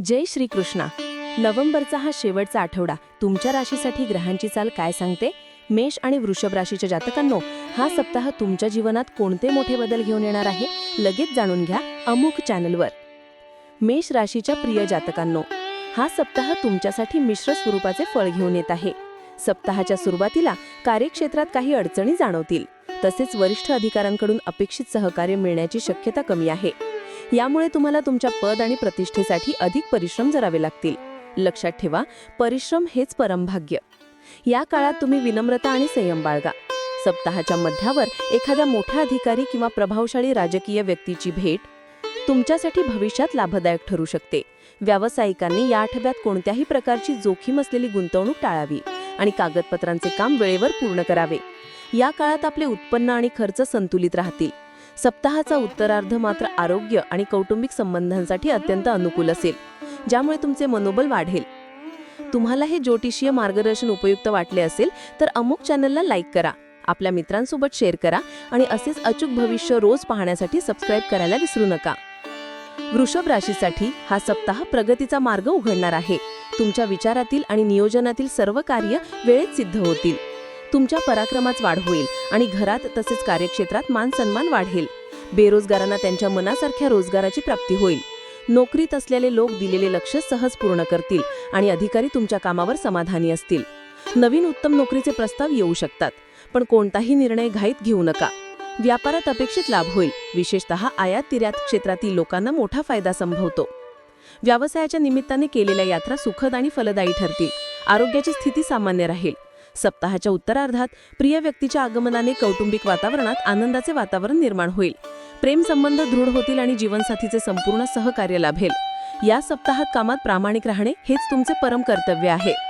जय श्री कृष्णा. नोव्हेंबरचा हा शेवटचा आठवडा तुमच्या राशीसाठी ग्रहांची चाल काय सांगते? मेष आणि वृषभ राशीच्या जातकांनो, हा सप्ताह तुमच्या जीवनात कोणते मोठे बदल घेऊन येणार आहे लगेच जाणून घ्या अमुक चॅनलवर. मेष राशीच्या प्रिय जातकांनो, हा सप्ताह तुमच्यासाठी मिश्र स्वरूपाचे फळ घेऊन येत आहे. सप्ताहाच्या सुरुवातीला कार्यक्षेत्रात काही अडचणी जाणवतील, तसेच वरिष्ठ अधिकाऱ्यांकडून अपेक्षित सहकार्य मिळण्याची शक्यता कमी आहे. यामुळे तुम्हाला तुमच्या पद आणि प्रतिष्ठेसाठी अधिक परिश्रम करावे लागतील. लक्षात ठेवा, परिश्रम हेच परमभाग्य. या काळात तुम्ही विनम्रता आणि संयम बाळगा. सप्ताहाच्या मध्यावर एखाद्या मोठ्या अधिकारी किंवा प्रभावशाली राजकीय व्यक्तीची भेट तुमच्यासाठी भविष्यात लाभदायक ठरू शकते. व्यावसायिकांनी या आठवड्यात कोणत्याही प्रकारची जोखीम असलेली गुंतवणूक टाळावी आणि कागदपत्रांचे काम वेळेवर पूर्ण करावे. या काळात आपले उत्पन्न आणि खर्च संतुलित राहतील. सप्ताहाचा उत्तरार्ध मात्र आरोग्य आणि कौटुंबिक संबंधांसाठी अत्यंत अनुकूल असेल, ज्यामुळे तुमचे मनोबल वाढेल. तुम्हाला हे ज्योतिषीय मार्गदर्शन उपयुक्त वाटले असेल तर अमुक चॅनलला लाईक करा, आपल्या मित्रांसोबत शेअर करा आणि असेच अचूक भविष्य रोज पाहण्यासाठी सबस्क्राईब करायला विसरू नका. वृषभ राशीसाठी हा सप्ताह प्रगतीचा मार्ग उघडणार आहे. तुमच्या विचारातील आणि नियोजनातील सर्व कार्य वेळेत सिद्ध होतील. तुमच्या पराक्रमात वाढ होईल आणि घरात तसेच कार्यक्षेत्रात मान सन्मान वाढेल. बेरोजगारांना त्यांच्या मनासारख्या रोजगाराची प्राप्ती होईल. नोकरीत असलेले लोक दिलेले लक्ष सहज पूर्ण करतील आणि अधिकारी तुमच्या कामावर समाधानी असतील. नवीन उत्तम नोकरीचे प्रस्ताव येऊ शकतात, पण कोणताही निर्णय घाईत घेऊ नका. व्यापारात अपेक्षित लाभ होईल. विशेषतः आयात निर्यात क्षेत्रातील लोकांना मोठा फायदा संभवतो. व्यवसायाच्या निमित्ताने केलेल्या यात्रा सुखद आणि फलदायी ठरतील. आरोग्याची स्थिती सामान्य राहील. सप्ताहाच्या उत्तरार्धात प्रिय व्यक्तीच्या आगमनाने कौटुंबिक वातावरणात आनंदाचे वातावरण निर्माण होईल. प्रेम संबंध दृढ होतील आणि जीवनसाथीचे संपूर्ण सहकार्य लाभेल. या सप्ताहात कामात प्रामाणिक राहणे हेच तुमचे परम कर्तव्य आहे.